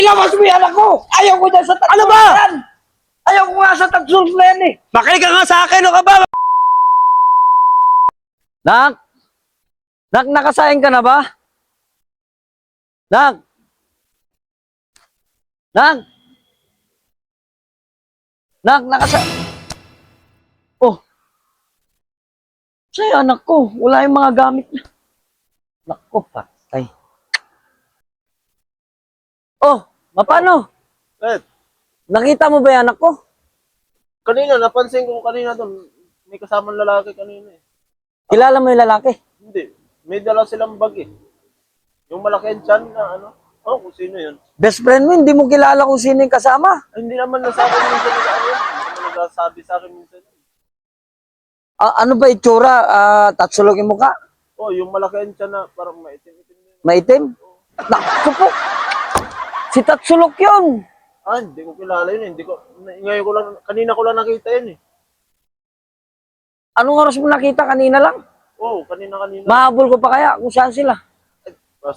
Ilabas mo yan ako! Ayaw ko dyan sa tatlong Ano ba? yan! Ayaw ko nga sa tatlong na yan eh! Makinig ka nga sa akin, ano ka ba? Nak? Nak, nakasaing ka na ba? Nak? Nak? Nak, Oh, sa'yo anak ko, wala yung mga gamit na. Anak ko, patay. Oh, mapano? Nakita mo ba yung anak ko? Kanina, napansin ko kanina doon, may kasamang lalaki kanina eh. Kilala mo yung lalaki? Hindi, may dala silang bag eh. Yung malaki ang tiyan na ano, kung sino yun. Best friend mo, hindi mo kilala kung sino yung kasama. Ay, hindi naman nasabi minsan na ano yun. Hindi naman nagsasabi sa akin minsan. Ano ba itsura? Tatsulog yung mukha? Oh, yung malaki ang tiyan na parang maitim-itim yun. Maitim? Naku po! Si Tatsulok yun! Ah, hindi ko kilala yun eh. Hindi ko, ngayon ko lang, kanina ko lang nakita yun eh. Anong oras mo nakita kanina lang? Oh, kanina-kanina. Mahabol ko pa kaya kung saan sila.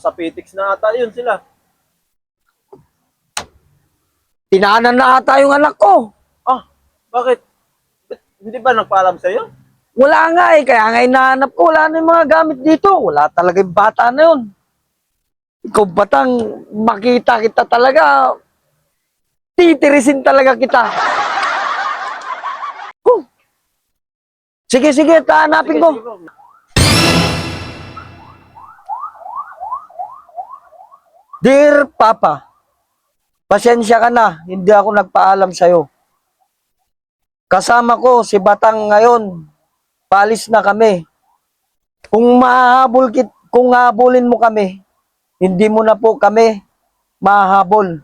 Sa Pitix na ata yun sila. Tinahanan na ata yung anak ko. Ah, bakit? Hindi ba nagpaalam sa'yo? Wala nga eh, kaya nga hinahanap ko. Wala na yung mga gamit dito. Wala talaga yung bata na yun. Ikaw batang, makita kita talaga. Titirisin talaga kita. Huh. Sige, sige, tahanapin ko. Sige, bro. Dear Papa, pasensya ka na, hindi ako nagpaalam sa'yo. Kasama ko si Batang ngayon, paalis na kami. Kung habulin mo kami, hindi mo na po kami mahabol.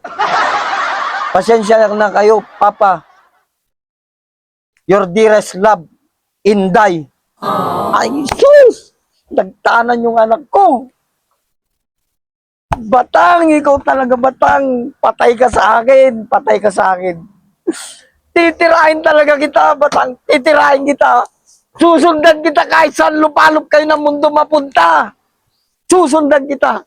Pasensya na kayo, Papa. Your dearest love, Inday. Ay, sus! Nagtanan yung anak ko. Batang, ikaw talaga Batang. Patay ka sa akin. Patay ka sa akin. Titirahin talaga kita, Batang. Titirahin kita. Susundan kita kahit saan lupalop kayo ng mundo mapunta. Susundan kita.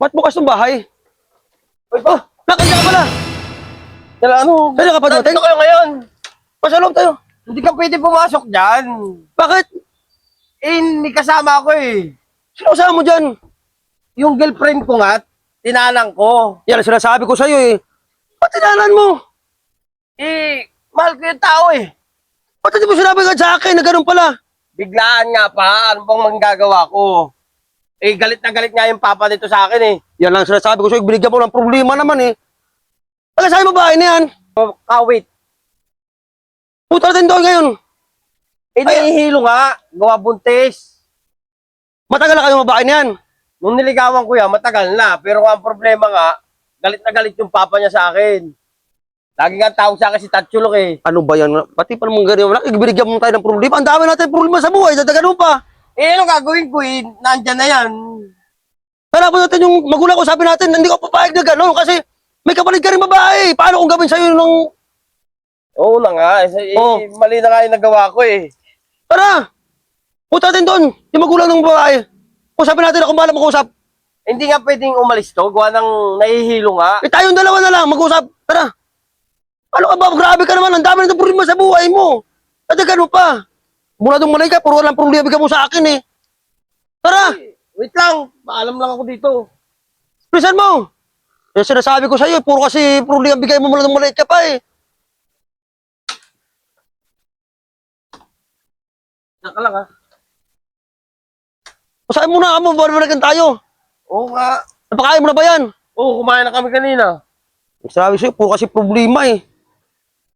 Ba't bukas ng bahay? Oh, nakasya ka pala! Kaya ano? Kaya ka pa dumating? Nandito kayo ngayon. Pasalong tayo. Hindi ka pwede pumasok dyan. Bakit? May kasama ako eh. Sino kasama mo dyan? Yung girlfriend ko nga, tinalang ko. Yan ang sinasabi ko sa'yo eh. Ba't tinanan mo? Mahal ko yung tao eh. Ba't hindi mo sinabi ka sa akin na ganun pala? Biglaan nga pa, ano bang manggagawa ko? Galit na galit nga yung papa nito sa akin eh. Yan lang ang sinasabi ko sa'yo. Binigyan mo ng problema naman eh. Pagka sa'yo babae na yan. Kawit. Puta natin doon ngayon. Nahihilo nga, gawa buntis. Matagal na kayo babae na yan. Nung niligawan ko yan, matagal na. Pero ang problema nga, galit na galit yung papa niya sa akin. Lagi nga tawag sa akin si Tatsulok eh. Ano ba yan? Pati pa naman ganyan. Binigyan mo tayo ng problema. Ang dami natin problema sa buhay. Dadagan mo pa. Ano gagawin ko eh? Nandyan na yan. Hanapin natin yung magulang ko. Sabi natin, hindi ko papayag na gano'n. Kasi may kapalit ka rin babae. Paano kung gawin sa'yo ng... Oo na nga. Mali na nga yung nagawa ko eh. Tara! Punta natin doon. Yung magulang ng babae. Usapin natin na kung bahala mag-usap. Hindi nga pwedeng umalis to. Gawa ng nahihilo nga. Eh tayong dalawa na lang. Mag-usap. Tara. Ano ka ba? Grabe ka naman. Ang dami na problema sa buhay mo. Dadagan mo pa. Mula doon malay ka. Puro lang problema bigyan mo sa akin eh. Tara! Wait lang. Paalam lang ako dito. Pisan mo! Yung sinasabi ko sa'yo, puro kasi problema bigay mo mula ng maliit ka pa eh. Naka lang ha. Pasahin mo na mo, balikan tayo. Oo nga. Napakain mo na ba yan? Oo, kumain na kami kanina. Sabi sa'yo, puro kasi problema eh.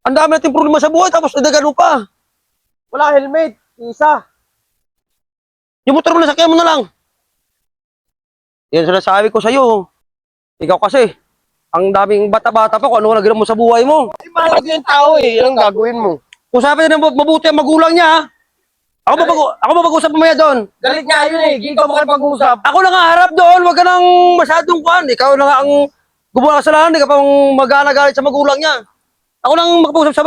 Ang dami natin problema sa buhay, tapos nadagan mo pa. Wala helmet. Isa. Yung motor mo na, sakyan mo na lang. Yan sinasabi ko sa'yo. Ikaw kasi, ang daming bata-bata pa kung ano nagawin mo sa buhay mo. Mahal ko yung tao eh. Anong gagawin mo? Usapin na mabuti ang magulang niya ha. Ako mapag-usap mamaya doon. Galit nga yun eh. Hindi ka makipag-usap. Ako na nga harap doon, wag ka nang masyadong kuhan. Ikaw na nga ang gumawa ng kasalanan, hindi ka pang mag-galit sa magulang niya. Ako lang makapag-usap sa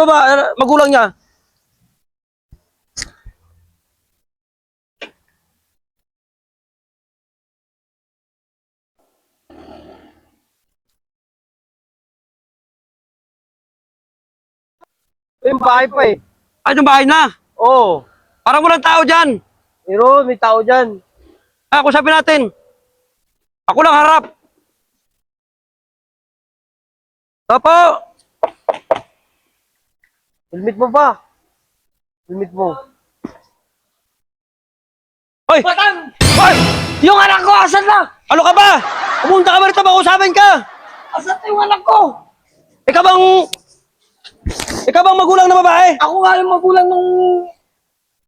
magulang niya. Yung bahay pa eh. Ay, yung bahay na. Oo. Parang walang tao dyan. Pero may tao dyan. Ah, kusapin natin. Ako lang harap. Opo. Helmet mo ba? Helmet mo. Hoy! Batang! Hoy! Yung anak ko, asan na? Ano ka ba? Pumunta ka ba rito? Pakusapin ka. Asan na yung anak ko? Ikaw bang... Ikaw bang magulang na babae? Ako nga yung magulang nung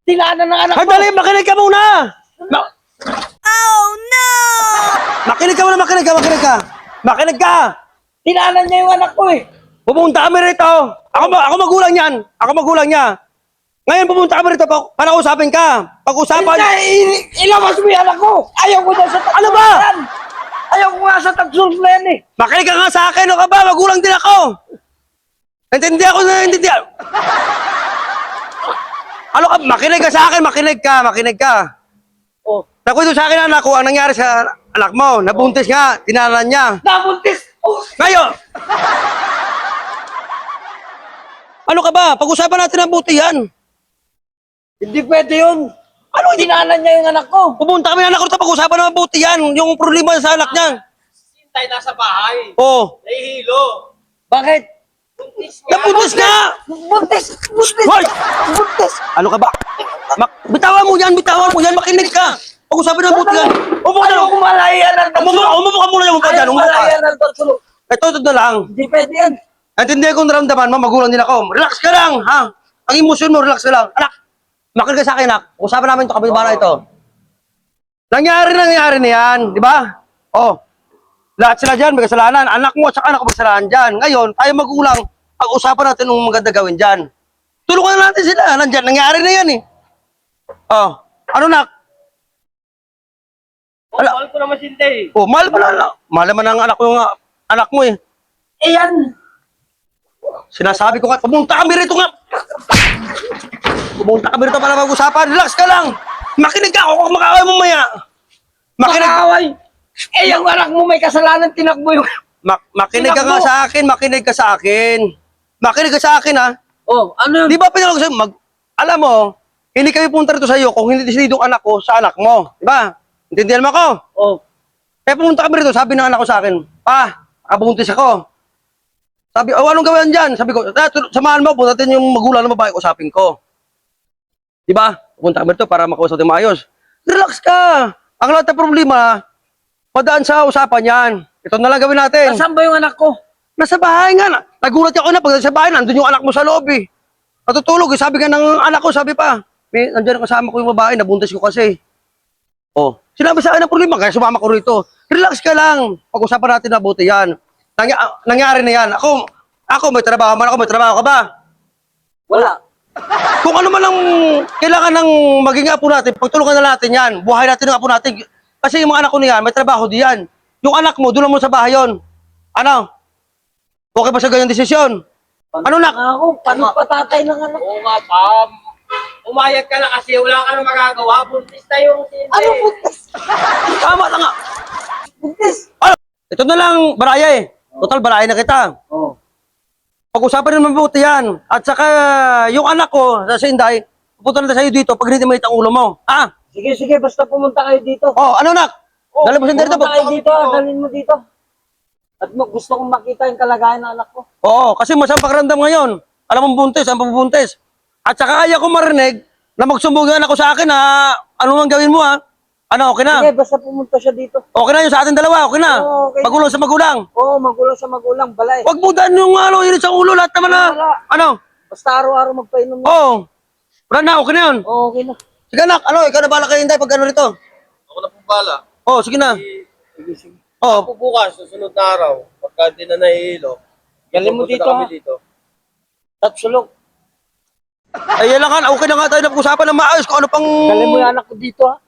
tinaanan ng anak ko. Sandali, makinig ka muna! Makinig ka muna, makinig ka, makinig ka! Makinig ka! Tinaanan niya yung anak ko eh. Pupunta kami rito! Ako magulang yan! Ako magulang niya! Ngayon pupunta kami rito para usapin ka! Pag-usapan... Ilabas mo yung anak ko. Ayaw ko dyan sa tatlong Ano ba? yan. Ayaw ko nga sa tatlong na yan eh. Makinig ka nga sa akin, ano ka ba? Magulang din ako! Naintindi ako na naintindi. Ano ka? Makinig ka sa akin, makinig ka, makinig ka. Oh. Nakwento sa akin anak ko, ang nangyari sa anak mo, nabuntis nga, tinanan niya. Nabuntis. Oh. Ngayon! Ano ka ba? Pag-usapan natin ang buti yan. Hindi pwede yun. Ano tinaanan niya yung anak ko? Pumunta kami ng anak ko rito, pag-usapan ng mabuti yan. Yung problema sa anak niya. Hintay nasa bahay. Oo. Nahihilo. Bakit? Nabuntis nga! Buntis! Buntis! Hoy! Buntis! Ano ka ba? Bitawan mo yan, makinig ka. Pag-usapan ng mabuti yan. Umupo ka Ayaw na. ko malayan ng tatlo. Umupo ka muna yung umupo Ayaw dyan, ko umupo ka. malayan ng tatlo. Ito na lang. Hindi pwede yan. Naintindihan ko naramdaman mo, magulang din ako. Relax ka lang, ha? Ang emosyon mo, relax ka lang. Anak, makinig ka sa akin, anak. Usapan namin ito, kapitbahay ito. Nangyari na yan, di ba? Oh. Lahat sila dyan, may kasalanan. Anak mo at saka anak ko may kasalanan dyan. Ngayon, tayo magulang, pag-usapan natin ng maganda gawin dyan. Tulungan na natin sila. Nandyan, nangyari na yan eh. Oh. Ano, nak? Oh, mahal ko naman si Hintay. Oh, mahal pa na. Mahal naman ang anak ko yung anak mo eh. Eh yan. Sinasabi ko nga, pumunta kami rito nga. Pumunta kami rito para mag-usapan. Relax ka lang. Makinig ka ako kung makakaway mo maya. Makinig. Makakaway. Eh yung anak mo may kasalanan, tinakbo yung... Makinig ka nga sa akin. Makinig ka sa akin. Makinig ka sa akin ha. Oh, ano yun? Di ba pinag sa'yo? Alam mo, hindi kami punta rito sa'yo kung hindi desidong anak ko sa anak mo. Di ba? Intindihan mo ako? Oh. Kaya pumunta kami rito, sabi ng anak ko sa akin, Pa, abuntis ako. Sabi, oh, anong gawin dyan? Sabi ko, samahan mo, punta natin yung magulang ng babae, usapin ko. Di ba? Pumunta kami rito para makausap natin maayos. Relax ka. Ang lahat ng problema, padaan sa usapan yan. Ito na lang gawin natin. Nasaan ba yung anak ko? Nasa bahay nga. Nagulat ako na pag sa bahay, nandun yung anak mo sa loob eh. Natutulog eh. Sabi nga ng anak ko, sabi pa, may nandiyan kasama ko yung babae, nabuntis ko kasi. Oh, sinabi sa akin ang problema, kaya sumama ko rito. Relax ka lang. Pag-usapan natin na buti yan. Nangyari na yan. Ako may trabaho man ako, may trabaho ka ba? Wala. Kung ano man ang kailangan ng maging apo natin, pagtulungan na natin yan. Buhay natin ng apo natin. Kasi yung mga anak ko niyan, may trabaho diyan. Yung anak mo, doon mo sa bahay yun. Ano? Okay ba sa ganyang desisyon? Ano, nak? Ako, paano patatay ng anak? Oo nga, Pam. Umayag ka na kasi wala ka na magagawa. Buntis na yung si Hintay. Ano buntis? Tama na nga. Buntis? Ano? Ito na lang, baraya eh. Total, baraya na kita. Oh. Pag-usapan rin mabuti yan. At saka, yung anak ko, sa Sinday, pupunta na sa'yo dito pag hindi mainit ang ulo mo. Ah? Sige, sige, basta pumunta kayo dito. Oh, ano, nak? Dali mo Sinday dito. Pumunta kayo dito, dalhin mo dito. At gusto kong makita yung kalagayan ng anak ko. Oo, kasi masamang pakiramdam ngayon. Alam mong buntis, ang pabubuntis. At saka ayaw ko marinig na magsumbungan ako sa akin na ano mang gawin mo ha. Ano, okay na? Sige, basta pumunta siya dito. Okay na yun sa ating dalawa, okay na? Oo, okay na. Magulang sa magulang. Oo, magulang sa magulang, balay. Huwag mo daan yung ano, init sa ulo, lahat naman na. Wala. Ano? Basta araw-araw magpainom na. Oo. Wala na, okay na yun. Oo, okay na. Sige anak, ano, ikaw na bala kayo hindi pag ano rito. Ako na po bala. Oo, sige na. Sige, sige. Oo. Ako bukas, susunod na araw, pagka di na nahihilo. Galing mo pupunta dito, na kami ha? dito. Tatsulog. Ay, yan lang, okay na nga tayo na pag-usapan ng maayos kung ano pang... Galing mo yung anak ko dito, ha?